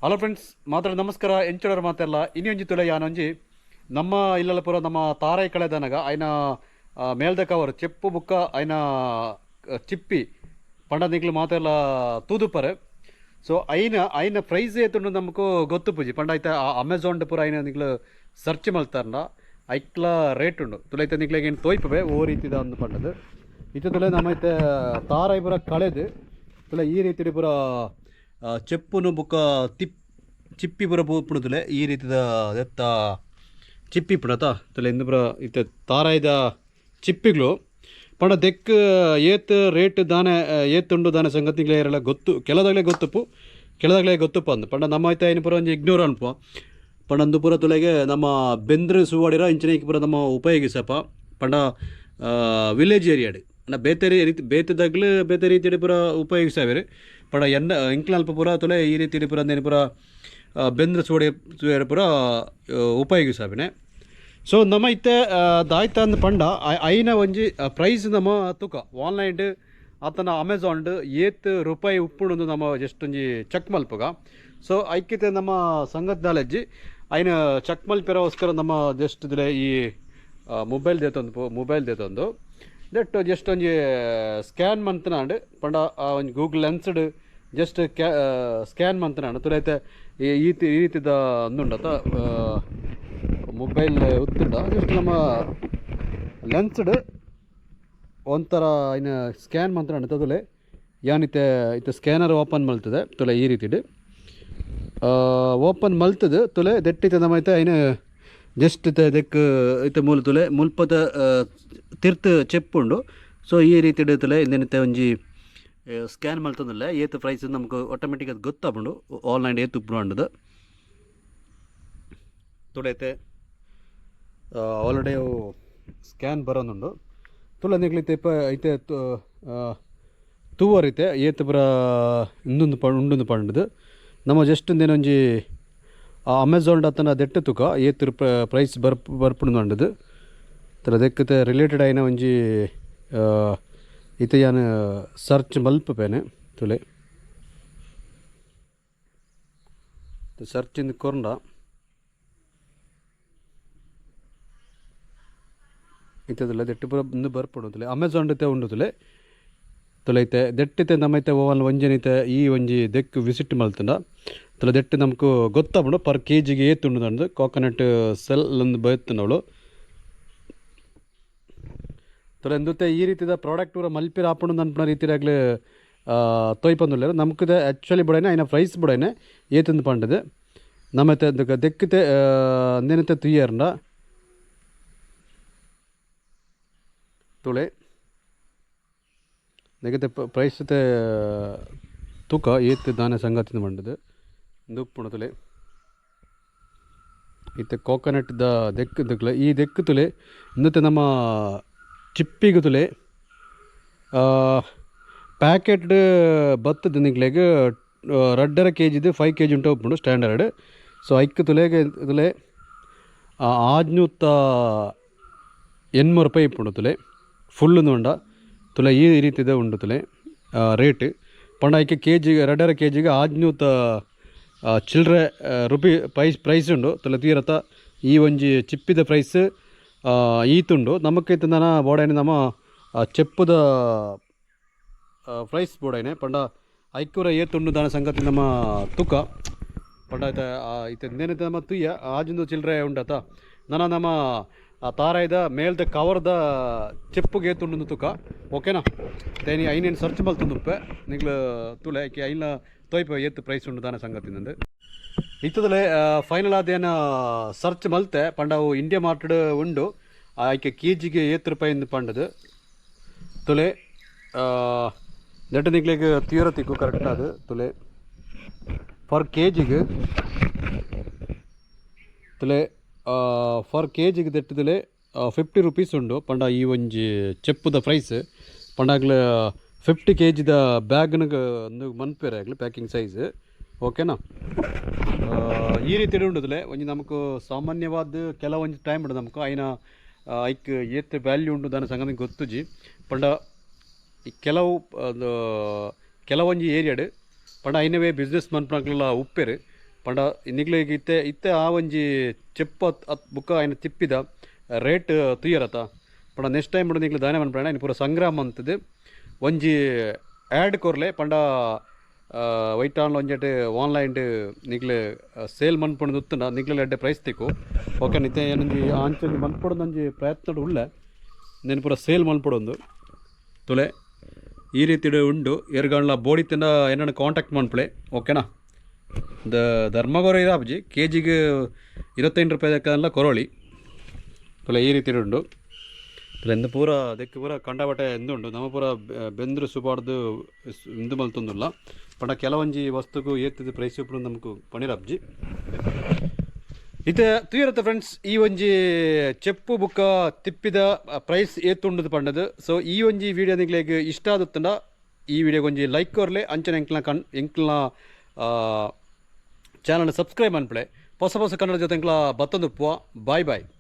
Hello friends ಮಾತಾಡ ನಮಸ್ಕಾರ ಎಂಚೂರ ಮಾತೆಲ್ಲ ಇನ್ನೊಂಜಿ ತುಲೆ ಯಾನೊಂಜಿ ನಮ್ಮ ಇಲ್ಲೆಲ್ಲ ಪೂರ ನಮ್ಮ ತಾರಾಯಿ ಕಳೆದನಗ ಐನ ಮೇಲ್ದ ಕವರ್ ಚೆಪ್ಪು ಬುಕ್ಕ ಐನ ಚಿಪ್ಪಿ ಪಂಡ ನಿಕ್ಲು ಮಾತೆಲ್ಲ ತೂದುಪರ್ ಸೊ ಐನ ಪ್ರೈಸ್ ಏತುಂಡು ನಮಕು ಗೊತ್ತು ಪೂಜಿ ಪಂಡ ಐತೆ ಅಮೆಝಾನ್ ಪೂರ ಐನ ನಿಕ್ಲು ಸರ್ಚ್ ಮಲ್ತಾರಂಡ ಐಕ್ಲ ರೇಟ್ ಉಂಡು ತುಲೈತೆ ನಿಕ್ಲಿಗೆ ಏನು ತೋಯ್ಪವೆ ಓ ರೀತಿದ ಅಂದು ಪಂಡದು ಇತ್ತು ತುಲೆ ನಮ್ಮೈತೆ ತಾರಾಯಿ ಪೂರ ಕಳೆದು ತುಲೆ ಈ ರೀತಿ ಪೂರ ಚೆಪ್ಪುನು ಬುಕ್ಕ ಚಿಪ್ಪಿ ಪೂರ ಪುಣುತಲೆ ಈ ರೀತಿದ ಎತ್ತ ಚಿಪ್ಪಿ ಪುಣತ ತಲೆ ಇಂದು ಪೂರ ಇತ್ತ ತಾರಾಯ್ದ ಚಿಪ್ಪಿಗಳು ಪಂಡ ದೆಕ್ ಏತ್ ರೇಟ್ ದಾನೆ ಏತುಂಡು ದಾನೆ ಸಂಗತಿಗಳೆಲ್ಲ ಗೊತ್ತು ಕೆಲದಾಗಲೇ ಗೊತ್ತುಪ್ಪ ಅಂದು ಪಂಡ ನಮ್ಮ ಐತೆ ಏನು ಪೂರ ಒಂದು ಇಗ್ನೋರ್ ಅನ್ಪ ಪಂಡ ಅಂದು ಪೂರ ತುಲೆಗೆ ನಮ್ಮ ಬೆಂದ್ರ ಸುವಾಡಿರ ಇಂಚಿನ ಪೂರ ನಮ್ಮ ಉಪಯೋಗಿಸಪ್ಪ ಪಂಡ ವಿಲೇಜ್ ಏರಿಯಾಡ್ ಬೇತೆ ರೀತಿ ಬೇತೆ ರೀತಿಯ ಪೂರ ಉಪಯೋಗಿಸಾವೆ ಪಂಡ ಇಂಕ್ಲಲ್ಪ ಪೂರ ತುಲೆ ಈ ರೀತಿ ಪೂರ ಅಂದೇನು ಪೂರ ಬೆಂದ್ರ ಸುವಾಡಿ ಪೂರ ಉಪಯೋಗಿಸಾವೆ ಸೊ ನಮ್ಮ ಇತ್ತೆ ದಾಯ್ತ ಅಂದು ಪಂಡ ಐನ ಒಂಜಿ ಪ್ರೈಸ್ ನಮ್ಮ ತೂಕ ಆನ್ಲೈನ್ ಆತನ ಅಮೆಝಾನ್ ಏತ್ ರೂಪಾಯಿ ಉಪ್ಪುಂಡು ನಮ್ಮ ಜಸ್ಟ್ ಒಂಜಿ ಚೆಕ್ ಮಲ್ಪಗ ಸೊ ಐಕ್ಯತೆ ನಮ್ಮ ಸಂಗತ್ ನಾಲೆಜ್ಜಿ ಐನ ಚೆಕ್ ಮಲ್ಪಿರೋಸ್ಕರ ನಮ್ಮ ಜಸ್ಟ್ ಇದ್ರೆ ಈ ಮೊಬೈಲ್ ದೇತೊಂದು ದಟ್ ಜಸ್ಟ್ ಒಂಜಿ ಸ್ಕ್ಯಾನ್ ಮಂತನಾಂಡು ಪಂಡ ಒಂಜಿ ಗೂಗಲ್ ಲೆನ್ಸ್ಡ್ ಜಸ್ಟ್ ಸ್ಕ್ಯಾನ್ ಮಂತನಾಂಡು ತುಲೈತೆ ಈ ರೀತಿದ ಅಂದುಂಡತ ಮೊಬೈಲ್ ಉತ್ತುಂಡ ಜಸ್ಟ್ ನಮ್ಮ ಲೆನ್ಸ್ಡ್ ಒಂಥರ ಇನ್ನು ಸ್ಕ್ಯಾನ್ ಮಂತನಾಂಡು ತದುಲೆ ಯಾನಿತ್ತೆ ಇತ್ತೆ ಸ್ಕ್ಯಾನರ್ ಓಪನ್ ಮಲ್ತದೆ ತುಲೆ ಈ ರೀತಿ ಓಪನ್ ಮಲ್ತದು ತುಲೆ ದೆಟ್ಟಿತೆ ನಮ್ಮೈತೆ ಐನು ಜಸ್ಟ್ ದೆಕ್ ಇತ್ತೆ ಮೂಲ ತುಲೆ ಮುಲ್ಪದ ತಿರ್ತ್ ಚೆಪ್ಪುಂಡು ಸೊ ಈ ರೀತಿ ತುಲೆ ಇಂದೇನಿತ್ತೆ ಒಂಜಿ ಸ್ಕ್ಯಾನ್ ಮಲ್ತಂದಿಲ್ಲ ಏತ್ ಪ್ರೈಸ್ ನಮ್ಗೆ ಆಟೋಮೆಟಿಕ್ ಅದು ಗೊತ್ತಾಗ್ಬಿಡು ಆನ್ಲೈನ್ ಏತ್ ಉಪ್ಪು ತುಳೈತೆ ಆಲ್ರೆಡಿ ಅವು ಸ್ಕ್ಯಾನ್ ಬರೋನುಂಡು ತುಳ ನಿಗ್ಲಿತ್ತೆ ಐತೆ ತೂವರ್ ಐತೆ ಏತ್ ಬರ ಉಂಡೊಂದು ಪಂಡದು ನಮ್ಮ ಜಸ್ಟ್ ಒಂದೇನೊಂಜಿ ಅಮೆಝಾನ್ ಅತನ ದೆಟ್ಟು ತುಕ ಏತ್ ಪ್ರೈಸ್ ಬರ್ಪುಂಡು ತರ ದೆಕ್ಕತೆ ರಿಲೇಟೆಡ್ ಐನ ಒಂಜಿ ಇತ್ತೆ ಯಾನು ಸರ್ಚ್ ಮಲ್ಪೇನೆ ತುಲೆ ಸರ್ಚಿಂದ ಕೊರ್ಂಡ ಇತ್ತದಲ್ಲ ದೆಟ್ಟು ಪೂರ ಇಂದು ಬರ್ಪುಂಡು ಅಮೆಝಾನ್ ಉಂಡು ತುಲೈತೆ ದೆಟ್ಟಿತೆ ನಮ್ಮೈತೆ ಓವನ್ ಒಂಜನಿತೆ ಈ ಒಂಜಿ ದೆಕ್ ವಿಸಿಟ್ ಮಲ್ತಂಡ ತುಲ ದೆಟ್ಟು ನಮಕು ಗೊತ್ತಾಗ್ಬಿಡು ಪರ್ ಕೆಜಿಗೆ ಏತುಂಡು ನಂದು ಕೋಕೋನಟ್ ಸೆಲ್ ಒಂದು ಬಯತ್ತುಂಡವಳು ತುಲ ಎಂದುತ್ತೆ ಈ ರೀತಿದ ಪ್ರಾಡಕ್ಟ್ ಪೂರ ಮಲ್ಪಿರ ಹಾಪುಂಡು ನನ್ಪುನ ರೀತಿಯಾಗಲೇ ತೊಯ್ಪಂದುಲ್ಲೇರು ನಮ್ಕಿದೆ ಆ್ಯಕ್ಚುಲಿ ಬಿಡೇನೆ ಐನ ಪ್ರೈಸ್ ಬಿಡೇನೆ ಏತಂದು ಪಂಡದೆ ನಮ್ಮತ್ತೆ ಅದಕ್ಕೆ ದೆಕ್ಕಿತೆ ಅಂದೇನತ್ತೆ ತುಯ್ಯರ್ಂಡ ತುಳೆ ನೆಗತೆ ಪ್ರೈಸ್ ತೂಕ ಏತ್ ದಾನೆ ಸಂಗತಿಂದ ಪಂಡದು ದುಪ್ಪುಣ ತುಲೆ ಇತ್ತೆ ಕೋಕೋನಟ್ ದೆಕ್ಕು ಈ ದೆಕ್ಕು ತುಲೆ ಇಂದತ್ತೆ ನಮ್ಮ ಚಿಪ್ಪಿಗೆ ತುಲೆ ಪ್ಯಾಕೆಟ್ ಬತ್ತದ ನಿಗ್ಲೆಗೆ 2.5 kg 5 kg ಉಂಟು ಉಪ್ಪುಂಡು ಸ್ಟ್ಯಾಂಡರ್ಡ್ ಸೊ ಐಕ್ ತುಲೆಗೆ ತುಲೆ 800 ರೂಪಾಯಿ ಇಪ್ಪುಂಡು ತುಲೆ ಫುಲ್ಲು ಉಂಡ ತುಲೆ ಈ ರೀತಿದ ಉಂಡು ತುಲೆ ರೇಟ್ ಪಂಡ ಐಕೆ ಕೆಜಿಗೆ 2.5 kg 600 ಚಿಲ್ಲರೆ ರುಪಿ ಪ್ರೈಸ್ ಉಂಡು ತುಲೆ ತೀರತ ಈ ಒಂಜಿ ಚಿಪ್ಪಿದ ಪ್ರೈಸ್ ಈತುಂಡು ನಮಕೈತೆ ನನ್ನ ಬೋಡೈನೆ ನಮ್ಮ ಚೆಪ್ಪುದ ಪ್ರೈಸ್ ಬೋಡೈನೆ ಪಂಡ ಐಕೂರ ಏತುಂಡು ದಾನ ಸಂಗತಿ ನಮ್ಮ ತೂಕ ಪಂಡ ಐತೆ ನೇನೈತೆ ನಮ್ಮ ತುಯ್ಯ ಆಜಿಂದು ಚಿಲ್ಲರೆ ಉಂಡತ ನಮ್ಮ ತಾರಾಯ್ದ ಮೇಲ್ದ ಕವರ್ದ ಚೆಪ್ಪುಗೆ ಏತುಂಡು ತೂಕ ಓಕೆನಾ ತೇನಿ ಐನೇನು ಸರ್ಚ್ ಮಲ್ತುಂದುಪ್ಪೆ ನಿಗ್ಲು ತುಲೆ ಐಕೆ ಐನ ತೋಯ್ಪ ಏತು ಪ್ರೈಸ್ ಉಂಡು ದಾನ ಸಂಗತಿ ನಂದು ಇತ್ತದಲ್ಲೇ ಫೈನಲ್ ಅದೇನು ಸರ್ಚ್ ಮಲ್ತೆ ಪಂಡವು ಇಂಡಿಯಾ ಮಾರ್ಕೆಟ್ ಉಂಡು ಆಯ್ಕೆ ಕೆಜಿಗೆ 7 ರೂಪಾಯಿಂದ ಪಂಡದು ತುಲೆ ನೆಟ್ಟು ನಿಗ್ಲಿಗೆ ತೀರತಿಕ್ಕು ಕರೆಕ್ಟ್ ಅದು ತುಲೆ ಫರ್ ಕೆಜಿಗೆ ತುಲೆ ಫರ್ ಕೆಜಿಗೆ ದೆಟ್ಟುದಲೆ 50 ರೂಪೀಸ್ ಉಂಡು ಪಂಡ ಈ ಒಂಜಿ ಚೆಪ್ಪುದ ಪ್ರೈಸ್ ಪಂಡಾಗ್ಲ 50 kg ಬ್ಯಾಗ್ನಾಗ ಒಂದು ಮನ್ಪೇರೆ ಆಗಲಿ ಪ್ಯಾಕಿಂಗ್ ಸೈಜ್ ಓಕೆನಾ ಈ ರೀತಿ ಉಂಡುದಲೆ ಒಂಜಿ ನಮಕು ಸಾಮಾನ್ಯವಾದ ಕೆಲವೊಂದು ಟೈಮ್ ಉಂಡು ನಮಕು ಐನ ಐಕ್ ಏತ್ ವ್ಯಾಲ್ಯೂ ಉಂಡು ದಾನ ಸಂಗತಿ ಗೊತ್ತುಜಿ ಪಂಡ ಕೆಲವೊಂಜಿ ಏರಿಯಾಡ್ ಪಂಡ ಐನವೇ ಬಿಸ್ನೆಸ್ ಮನ್ಪನಕ್ಲೆಲ್ಲ ಉಪ್ಪೇರು ಪಂಡ ನಿಗ್ಲಿಗೆ ಇತ್ತೆ ಆ ಒಂಜಿ ಚೆಪ್ಪು ಬುಕ್ಕ ಆಯ್ನ ತಿಪ್ಪಿದ ರೇಟ್ ತುಯ್ಯರತ ಪಂಡ ನೆಕ್ಸ್ಟ್ ಟೈಮ್ ಬಿಡು ನಿಗ್ಲು ದಾನೆ ಮನ್ಪಣ ಇನ್ನು ಪೂರ ಸಂಗ್ರಾಮ ಅಂತದ್ದು ಒಂಜಿ ಆ್ಯಡ್ ಕೊರ್ಲೆ ಪಂಡ ವೈಟ್ ಆನ್ಲ ಒಂಜೆಟ್ ಆನ್ಲೈನ್ ನಿಗ್ಲು ಸೇಲ್ ಮನ್ಪೊಂಡು ಉತ್ತುಂಡ ನಿಗ್ಲೆಲ್ಲ ಎಡ್ಡೆ ಪ್ರೈಸ್ ತಿಕ್ಕು ಓಕೆ ನಿತ್ತೆ ಏನೊಂಜಿ ಆಂಚಲ್ಲಿ ಮನ್ಪೊಡೊಂದು ಒಂಜಿ ಪ್ರಯತ್ನ ಉಳ್ಳೆ ನೆನು ಪೂರ ಸೇಲ್ ಮನ್ಪೊಡೊಂದು ತುಲೆ ಈ ರೀತಿ ಉಂಡು ಎರ್ಗಣ್ಣ ಬೋಡಿತ್ತಿಂದ ಏನನ್ನು ಕಾಂಟ್ಯಾಕ್ಟ್ ಮನ್ಪಳೆ ಓಕೆನಾ ಧರ್ಮಗೋರ ಇರಾಬ್ಜಿ ಕೆ ಜಿಗೆ 25 ರೂಪಾಯಿ ಕೊರೋಳಿ ತುಲೆ ಈ ರೀತಿ ಉಂಡು ತುಲೆ ಎಂದು ಪೂರ ಅದಕ್ಕೆ ಪೂರ ಕಂಡಬಟ್ಟೆ ಎಂದುಂಡು ನಮ್ಮ ಪೂರ ಬೆಂದ್ರು ಸುಬಾರ್ದು ಇಂದು ಮಲ್ತೊಂದುಲ್ಲ ಪಂಡ ಕೆಲವೊಂಜಿ ವಸ್ತುಗೂ ಏತಿದ್ದು ಪ್ರೈಸ್ ಉಪ್ಪು ನಮಕು ಪಣಿರಾಬ್ಜಿ ಇತ್ತೆ ತುಯ್ಯರತ್ತ ಫ್ರೆಂಡ್ಸ್ ಈ ಒಂಜಿ ಚೆಪ್ಪು ಬುಕ್ಕ ತಿಪ್ಪಿದ ಪ್ರೈಸ್ ಏತುಂಡದು ಪಂಡದು ಸೊ ಈ ಒಂಜಿ ವಿಡಿಯೋ ನಿಗ್ಲೆಗ್ ಇಷ್ಟ ಆದುತ್ತಂಡ ಈ ವಿಡಿಯೋಗೆ ಒಂಜಿ ಲೈಕ್ ಕೊರ್ಲೆ ಅಂಚನೆ ಎಂಕ್ಲನ ಚಾನಲ್ ಸಬ್ಸ್ಕ್ರೈಬ್ ಅನ್ಪಳೆ ಹೊಸ ಕನ್ನಡ ಜೊತೆ ಎಂಕ್ಲ ಬತ್ತೊಂದು ಬಾಯ್ ಬಾಯ್.